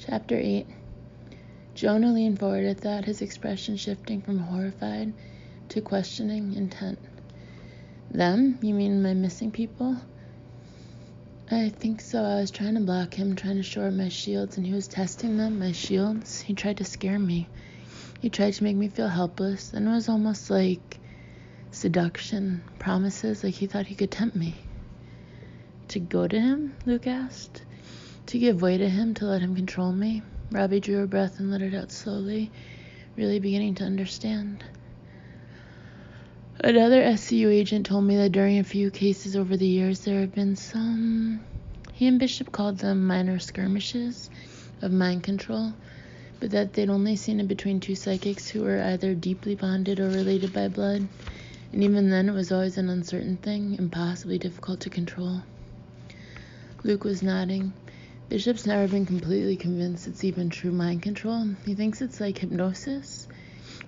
Chapter 8. Jonah leaned forward at that, his expression shifting from horrified to questioning intent. Them? You mean my missing people? I think so. I was trying to block him, trying to shore up my shields, and he was testing them, my shields. He tried to scare me. He tried to make me feel helpless, and it was almost like seduction, promises, like he thought he could tempt me. To go to him? Luke asked. To give way to him, to let him control me? Robbie drew a breath and let it out slowly, really beginning to understand. Another SCU agent told me that during a few cases over the years there have been some, he and Bishop called them minor skirmishes of mind control, but that they'd only seen it between two psychics who were either deeply bonded or related by blood, and even then it was always an uncertain thing, impossibly difficult to control. Luke was nodding. Bishop's never been completely convinced it's even true mind control. He thinks it's like hypnosis.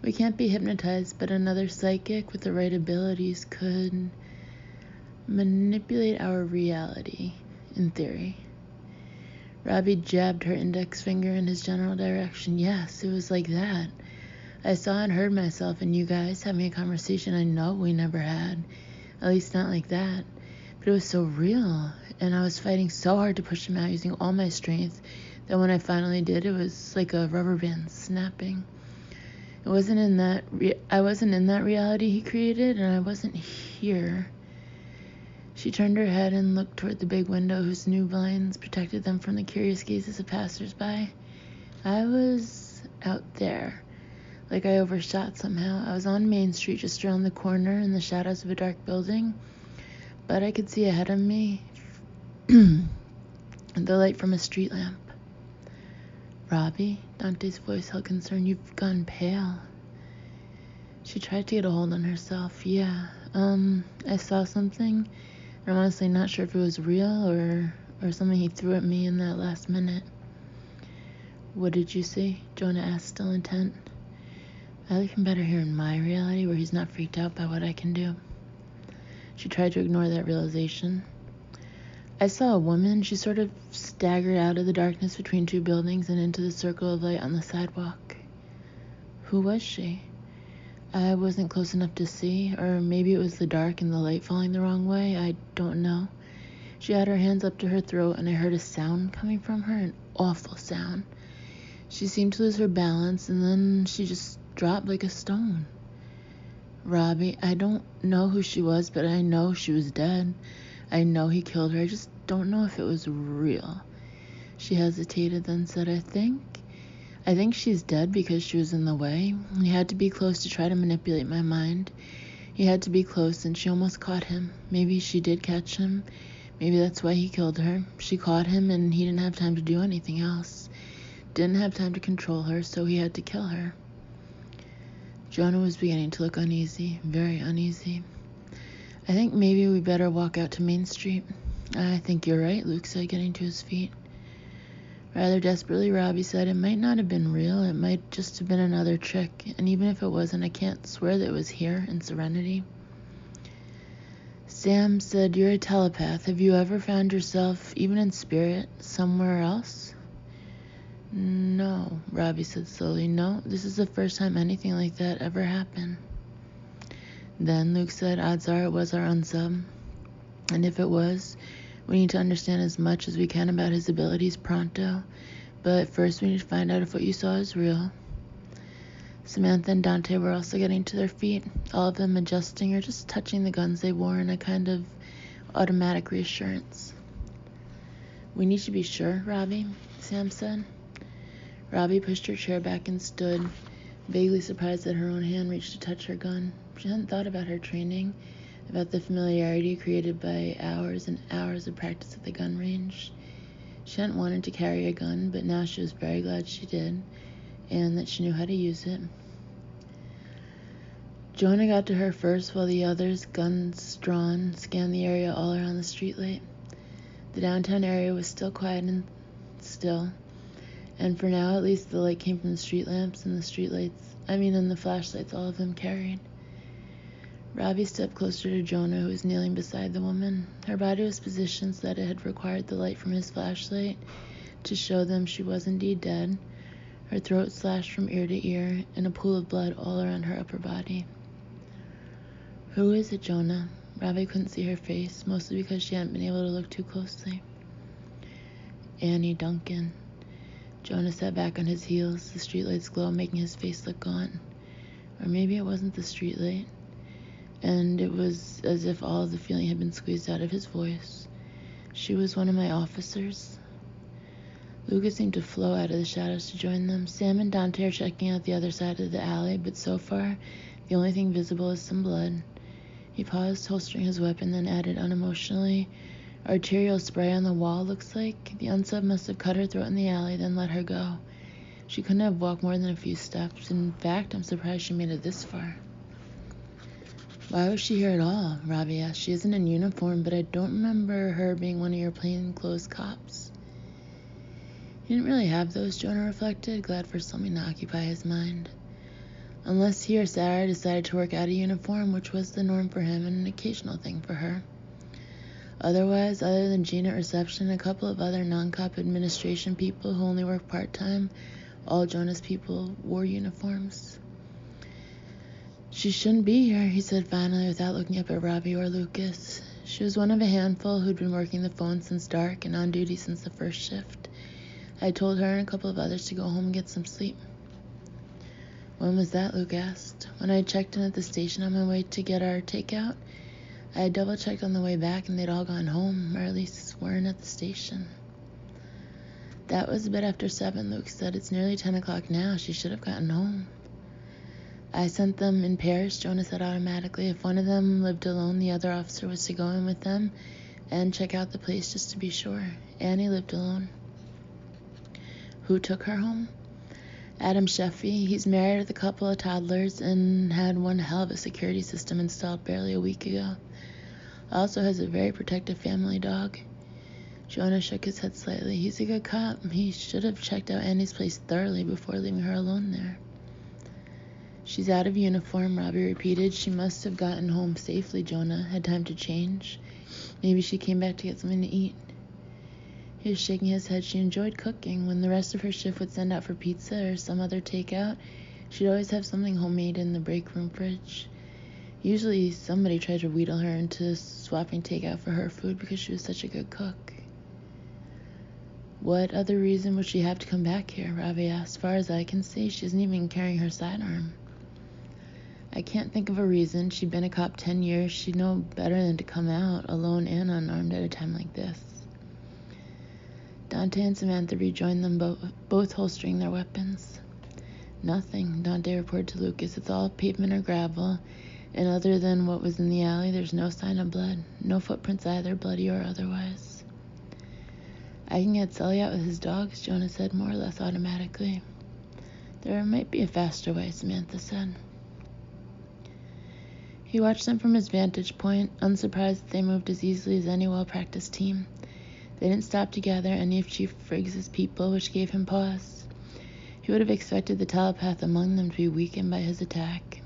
We can't be hypnotized, but another psychic with the right abilities could manipulate our reality, in theory. Robbie jabbed her index finger in his general direction. Yes, it was like that. I saw and heard myself and you guys having a conversation I know we never had. At least not like that. But it was so real, and I was fighting so hard to push him out using all my strength that when I finally did, it was like a rubber band snapping. I wasn't in that reality he created, and I wasn't here. She turned her head and looked toward the big window whose new blinds protected them from the curious gazes of passers-by. I was out there, like I overshot somehow. I was on Main Street, just around the corner in the shadows of a dark building, but I could see ahead of me the light from a street lamp. Robbie? Dante's voice held concern. You've gone pale. She tried to get a hold on herself. Yeah, I saw something. I'm honestly not sure if it was real or something he threw at me in that last minute. What did you see? Jonah asked, still intent. I like him better here in my reality, where he's not freaked out by what I can do. She tried to ignore that realization. I saw a woman. She sort of staggered out of the darkness between two buildings and into the circle of light on the sidewalk. Who was she? I wasn't close enough to see, or maybe it was the dark and the light falling the wrong way. I don't know. She had her hands up to her throat, and I heard a sound coming from her, an awful sound. She seemed to lose her balance, and then she just dropped like a stone. Robbie, I don't know who she was, but I know she was dead. I know he killed her. I just don't know if it was real. She hesitated, then said, I think she's dead because she was in the way. He had to be close to try to manipulate my mind. He had to be close, and she almost caught him. Maybe she did catch him. Maybe that's why he killed her. She caught him, and he didn't have time to do anything else. Didn't have time to control her, so he had to kill her. Jonah was beginning to look uneasy, very uneasy. I think maybe we better walk out to Main Street. I think you're right, Luke said, getting to his feet. Rather desperately, Robbie said, it might not have been real. It might just have been another trick. And even if it wasn't, I can't swear that it was here in Serenity. Sam said, you're a telepath. Have you ever found yourself, even in spirit, somewhere else? No, Robbie said slowly. No, this is the first time anything like that ever happened. Then Luke said, odds are it was our unsub. And if it was, we need to understand as much as we can about his abilities pronto. But first we need to find out if what you saw is real. Samantha and Dante were also getting to their feet, all of them adjusting or just touching the guns they wore in a kind of automatic reassurance. We need to be sure, Robbie, Sam said. Robbie pushed her chair back and stood, vaguely surprised that her own hand reached to touch her gun. She hadn't thought about her training, about the familiarity created by hours and hours of practice at the gun range. She hadn't wanted to carry a gun, but now she was very glad she did, and that she knew how to use it. Jonah got to her first while the others, guns drawn, scanned the area all around the streetlight. The downtown area was still quiet and still, and for now at least the light came from the street lamps and and the flashlights all of them carried. Robbie stepped closer to Jonah, who was kneeling beside the woman. Her body was positioned so that it had required the light from his flashlight to show them she was indeed dead, her throat slashed from ear to ear, and a pool of blood all around her upper body. "Who is it, Jonah?" Robbie couldn't see her face, mostly because she hadn't been able to look too closely. "Annie Duncan." Jonah sat back on his heels, the streetlight's glow making his face look gaunt. Or maybe it wasn't the streetlight, and it was as if all of the feeling had been squeezed out of his voice. "She was one of my officers." Lucas seemed to flow out of the shadows to join them. Sam and Dante are checking out the other side of the alley, but so far, the only thing visible is some blood. He paused, holstering his weapon, then added unemotionally, "Arterial spray on the wall, looks like. The unsub must have cut her throat in the alley, then let her go. She couldn't have walked more than a few steps. In fact, I'm surprised she made it this far." "Why was she here at all?" Robbie asked. "She isn't in uniform, but I don't remember her being one of your plainclothes cops." He didn't really have those, Jonah reflected, glad for something to occupy his mind. Unless he or Sarah decided to work out of uniform, which was the norm for him and an occasional thing for her. Otherwise, other than Gina at reception and a couple of other non-cop administration people who only work part-time, all Jonah's people wore uniforms. "She shouldn't be here," he said finally without looking up at Robbie or Lucas. She was one of a handful who'd been working the phone since dark and on duty since the first shift. I told her and a couple of others to go home and get some sleep. "When was that?" Luke asked. "When I checked in at the station on my way to get our takeout. I had double-checked on the way back and they'd all gone home, or at least weren't at the station." "That was a bit after 7, Luke said. It's nearly 10 o'clock now. She should have gotten home." "I sent them in pairs," Jonah said automatically. If one of them lived alone, the other officer was to go in with them and check out the place just to be sure. Annie lived alone. "Who took her home?" "Adam Sheffy. He's married with a couple of toddlers and had one hell of a security system installed barely a week ago. Also has a very protective family dog." Jonah shook his head slightly. "He's a good cop. He should have checked out Annie's place thoroughly before leaving her alone there." "She's out of uniform," Robbie repeated. "She must have gotten home safely, Jonah. Had time to change. Maybe she came back to get something to eat." He was shaking his head. She enjoyed cooking. When the rest of her shift would send out for pizza or some other takeout, she'd always have something homemade in the break room fridge. Usually somebody tried to wheedle her into swapping takeout for her food because she was such a good cook. "What other reason would she have to come back here?" Robbie asked. "As far as I can see, she isn't even carrying her sidearm." "I can't think of a reason. She'd been a cop 10 years. She'd know better than to come out alone and unarmed at a time like this." Dante and Samantha rejoined them, both holstering their weapons. "Nothing," Dante reported to Lucas. "It's all pavement or gravel, and other than what was in the alley, there's no sign of blood. No footprints either, bloody or otherwise." "I can get Sully out with his dogs," Jonah said more or less automatically. "There might be a faster way," Samantha said. He watched them from his vantage point, unsurprised that they moved as easily as any well-practiced team. They didn't stop to gather any of Chief Briggs's people, which gave him pause. He would have expected the telepath among them to be weakened by his attack.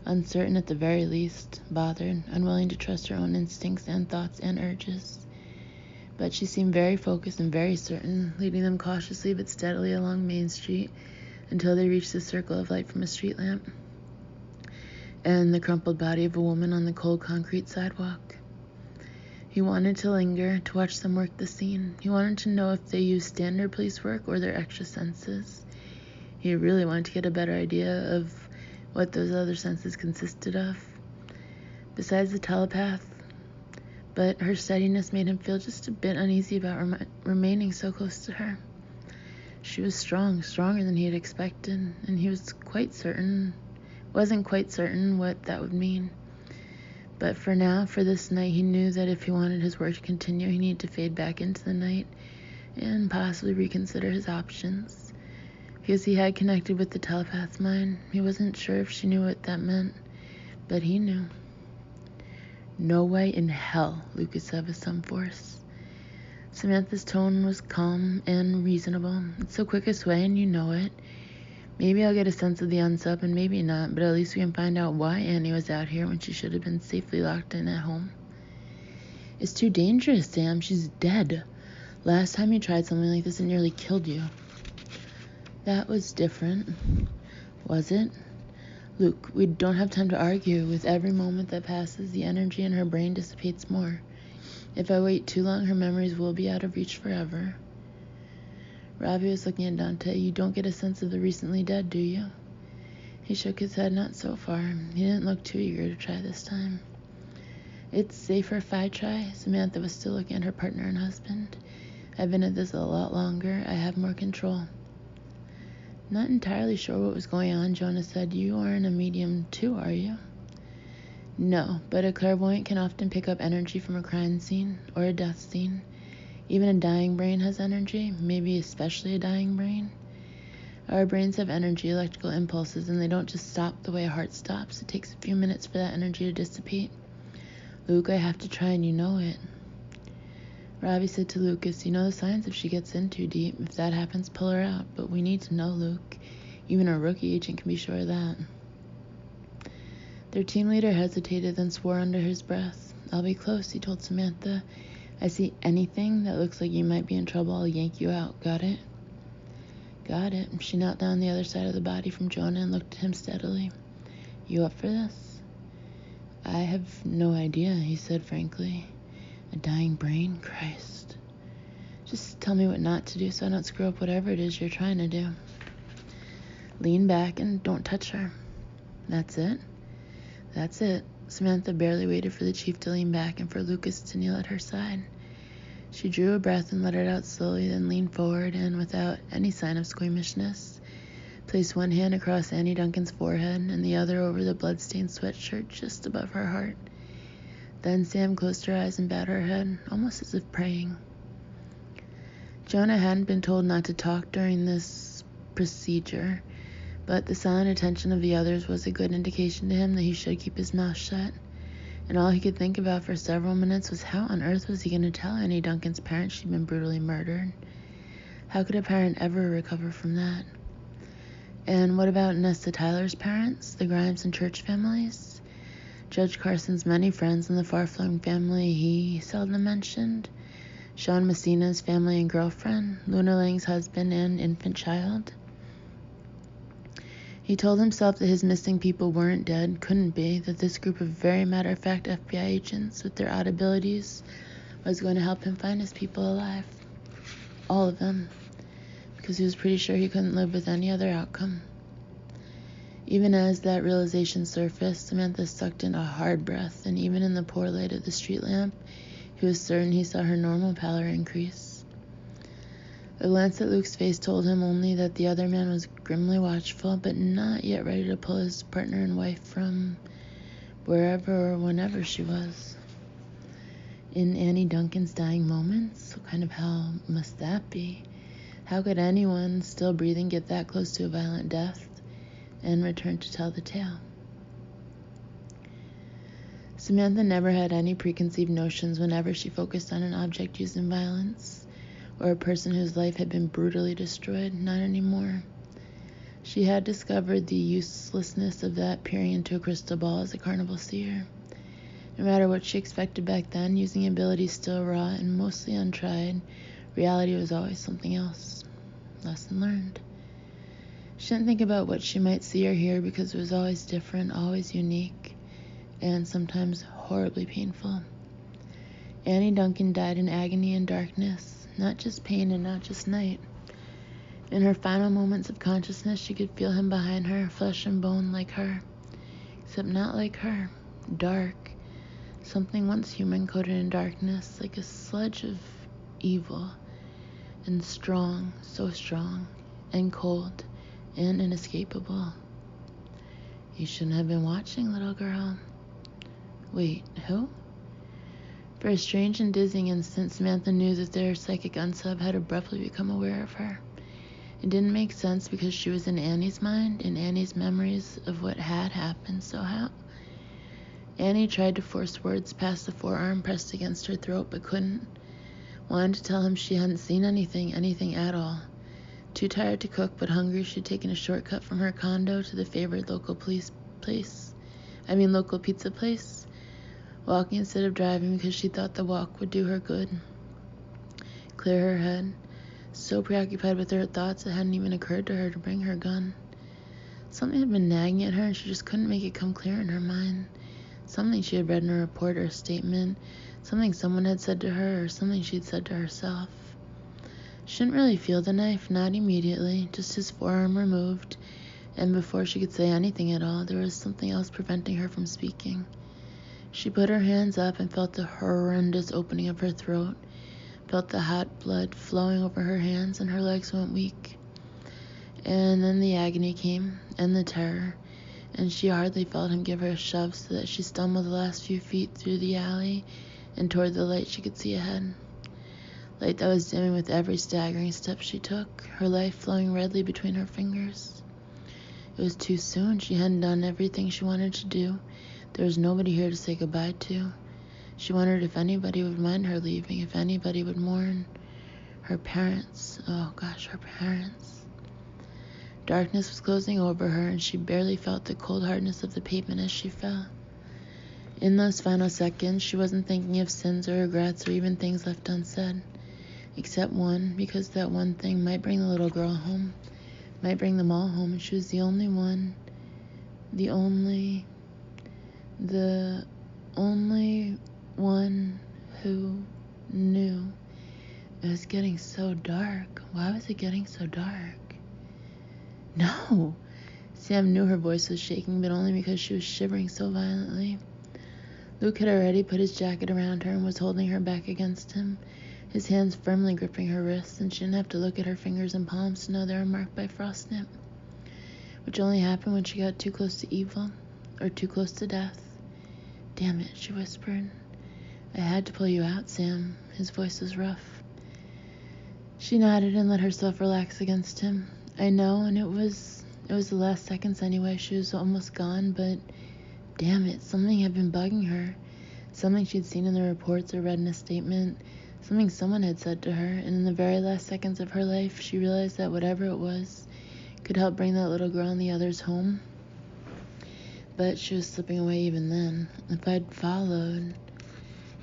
Uncertain at the very least, bothered, unwilling to trust her own instincts and thoughts and urges. But she seemed very focused and very certain, leading them cautiously but steadily along Main Street until they reached the circle of light from a street lamp and the crumpled body of a woman on the cold concrete sidewalk. He wanted to linger, to watch them work the scene. He wanted to know if they used standard police work or their extra senses. He really wanted to get a better idea of what those other senses consisted of. Besides the telepath, but her steadiness made him feel just a bit uneasy about remaining so close to her. She was strong, stronger than he had expected, and he wasn't quite certain what that would mean. But for now, for this night, he knew that if he wanted his work to continue, he needed to fade back into the night and possibly reconsider his options. Because he had connected with the telepath's mind, he wasn't sure if she knew what that meant, but he knew. "No way in hell," Lucas said with some force. Samantha's tone was calm and reasonable. "It's the quickest way, and you know it. Maybe I'll get a sense of the unsub, and maybe not, but at least we can find out why Annie was out here when she should have been safely locked in at home." "It's too dangerous, Sam. She's dead." Last time you tried something like this, it nearly killed you. That was different. Was it? Luke, we don't have time to argue. With every moment that passes, the energy in her brain dissipates more. If I wait too long, her memories will be out of reach forever. Robbie was looking at Dante. You don't get a sense of the recently dead, do you? He shook his head. Not so far. He didn't look too eager to try this time. It's safer if I try. Samantha was still looking at her partner and husband. I've been at this a lot longer. I have more control. Not entirely sure what was going on, Jonah said. You aren't a medium too, are you? No, but a clairvoyant can often pick up energy from a crime scene or a death scene. Even a dying brain has energy, maybe especially a dying brain. Our brains have energy, electrical impulses, and they don't just stop the way a heart stops. It takes a few minutes for that energy to dissipate. Luke, I have to try, and you know it. Robbie said to Lucas, you know the signs if she gets in too deep. If that happens, pull her out. But we need to know, Luke. Even a rookie agent can be sure of that. Their team leader hesitated, then swore under his breath. I'll be close, he told Samantha. I see anything that looks like you might be in trouble, I'll yank you out. Got it? Got it. She knelt down the other side of the body from Jonah and looked at him steadily. You up for this? I have no idea, he said frankly. A dying brain? Christ. Just tell me what not to do so I don't screw up whatever it is you're trying to do. Lean back and don't touch her. That's it? That's it. Samantha barely waited for the chief to lean back and for Lucas to kneel at her side. She drew a breath and let it out slowly, then leaned forward and, without any sign of squeamishness, placed one hand across Annie Duncan's forehead and the other over the blood-stained sweatshirt just above her heart. Then Sam closed her eyes and bowed her head, almost as if praying. Jonah hadn't been told not to talk during this procedure, but the silent attention of the others was a good indication to him that he should keep his mouth shut. And all he could think about for several minutes was how on earth was he going to tell Annie Duncan's parents she'd been brutally murdered? How could a parent ever recover from that? And what about Nesta Tyler's parents, the Grimes and Church families? Judge Carson's many friends and the far-flung family he seldom mentioned? Sean Messina's family and girlfriend, Luna Lang's husband and infant child? He told himself that his missing people weren't dead, couldn't be, that this group of very matter-of-fact FBI agents with their odd abilities was going to help him find his people alive. All of them. Because he was pretty sure he couldn't live with any other outcome. Even as that realization surfaced, Samantha sucked in a hard breath, and even in the poor light of the street lamp, he was certain he saw her normal pallor increase. A glance at Luke's face told him only that the other man was grimly watchful, but not yet ready to pull his partner and wife from wherever or whenever she was. In Annie Duncan's dying moments? What kind of hell must that be? How could anyone still breathing get that close to a violent death and return to tell the tale? Samantha never had any preconceived notions whenever she focused on an object used in violence, or a person whose life had been brutally destroyed. Not anymore. She had discovered the uselessness of that peering into a crystal ball as a carnival seer. No matter what she expected back then, using abilities still raw and mostly untried, reality was always something else. Lesson learned. She didn't think about what she might see or hear because it was always different, always unique, and sometimes horribly painful. Annie Duncan died in agony and darkness, not just pain and not just night. In her final moments of consciousness, she could feel him behind her, flesh and bone like her, except not like her, dark, something once human coated in darkness, like a sludge of evil, and strong, so strong, and cold, and inescapable. You shouldn't have been watching, little girl. Wait, who? For a strange and dizzying instant, Samantha knew that their psychic unsub had abruptly become aware of her. It didn't make sense because she was in Annie's mind, in Annie's memories of what had happened, so how? Annie tried to force words past the forearm pressed against her throat, but couldn't. Wanted to tell him she hadn't seen anything at all. Too tired to cook, but hungry, she'd taken a shortcut from her condo to the favored local pizza place. Walking instead of driving because she thought the walk would do her good. clear her head, so preoccupied with her thoughts it hadn't even occurred to her to bring her gun. Something had been nagging at her and she just couldn't make it come clear in her mind. Something she had read in a report or a statement, something someone had said to her or something she had said to herself. She didn't really feel the knife, not immediately, just his forearm removed, and before she could say anything at all, there was something else preventing her from speaking. She put her hands up and felt the horrendous opening of her throat, felt the hot blood flowing over her hands, and her legs went weak. And then the agony came, and the terror, and she hardly felt him give her a shove so that she stumbled the last few feet through the alley and toward the light she could see ahead. Light that was dimming with every staggering step she took, her life flowing redly between her fingers. It was too soon. She hadn't done everything she wanted to do. There was nobody here to say goodbye to. She wondered if anybody would mind her leaving, if anybody would mourn. Her parents. Oh gosh, her parents. Darkness was closing over her, and she barely felt the cold hardness of the pavement as she fell. In those final seconds, she wasn't thinking of sins or regrets or even things left unsaid. Except one, because that one thing might bring the little girl home, might bring them all home, and she was the only one who knew. It was getting so dark. Why was it getting so dark? No! Sam knew her voice was shaking, but only because she was shivering so violently. Luke had already put his jacket around her and was holding her back against him, his hands firmly gripping her wrists, and she didn't have to look at her fingers and palms to know they were marked by frostnip, which only happened when she got too close to evil, or too close to death. Damn it, she whispered. I had to pull you out, Sam. His voice was rough. She nodded and let herself relax against him. I know, and it was the last seconds anyway. She was almost gone, but damn it, something had been bugging her. Something she'd seen in the reports or read in a statement. Something someone had said to her, and in the very last seconds of her life, she realized that whatever it was could help bring that little girl and the others home. But she was slipping away even then. If I'd followed...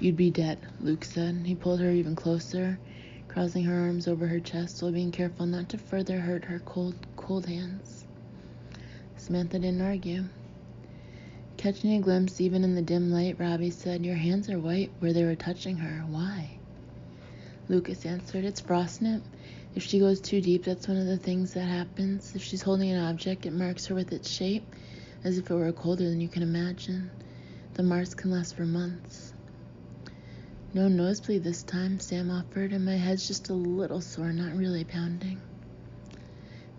You'd be dead, Luke said. He pulled her even closer, crossing her arms over her chest while being careful not to further hurt her cold hands. Samantha didn't argue. Catching a glimpse even in the dim light, Robbie said, Your hands are white where they were touching her. Why? Lucas answered, It's frostnip. If she goes too deep, that's one of the things that happens. If she's holding an object, it marks her with its shape, as if it were colder than you can imagine. The marks can last for months. No nosebleed this time, Sam offered, and my head's just a little sore, not really pounding.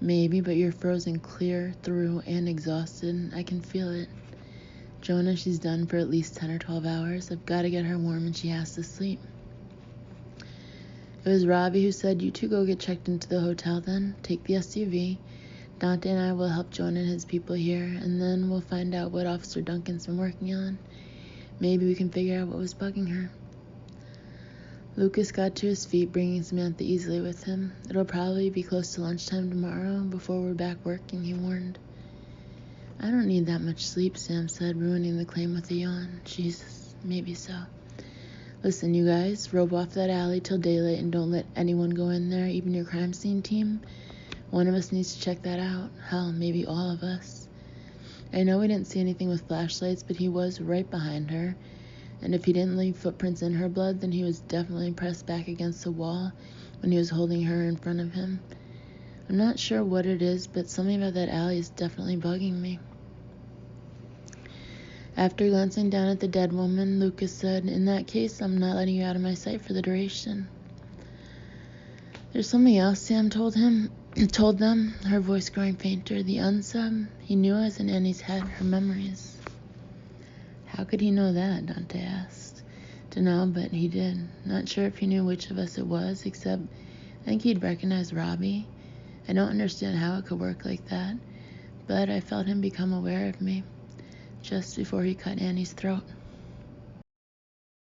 Maybe, but you're frozen clear through and exhausted. I can feel it. Jonah, she's done for at least 10 or 12 hours. I've got to get her warm and she has to sleep. It was Robbie who said, You two go get checked into the hotel then. Take the SUV. Dante and I will help Jonah and his people here, and then we'll find out what Officer Duncan's been working on. Maybe we can figure out what was bugging her. Lucas got to his feet, bringing Samantha easily with him. It'll probably be close to lunchtime tomorrow before we're back working, he warned. I don't need that much sleep, Sam said, ruining the claim with a yawn. Jesus, maybe so. Listen, you guys, rope off that alley till daylight and don't let anyone go in there, even your crime scene team. One of us needs to check that out. Hell, maybe all of us. I know we didn't see anything with flashlights, but he was right behind her. And if he didn't leave footprints in her blood, then he was definitely pressed back against the wall when he was holding her in front of him. I'm not sure what it is, but something about that alley is definitely bugging me. After glancing down at the dead woman, Lucas said, In that case, I'm not letting you out of my sight for the duration. There's something else, Sam told them, her voice growing fainter. The unsub, he knew it was in Annie's head, her memories. How could he know that? Dante asked. Dunno, but he did. Not sure if he knew which of us it was, except I think he'd recognize Robbie. I don't understand how it could work like that, but I felt him become aware of me just before he cut Annie's throat.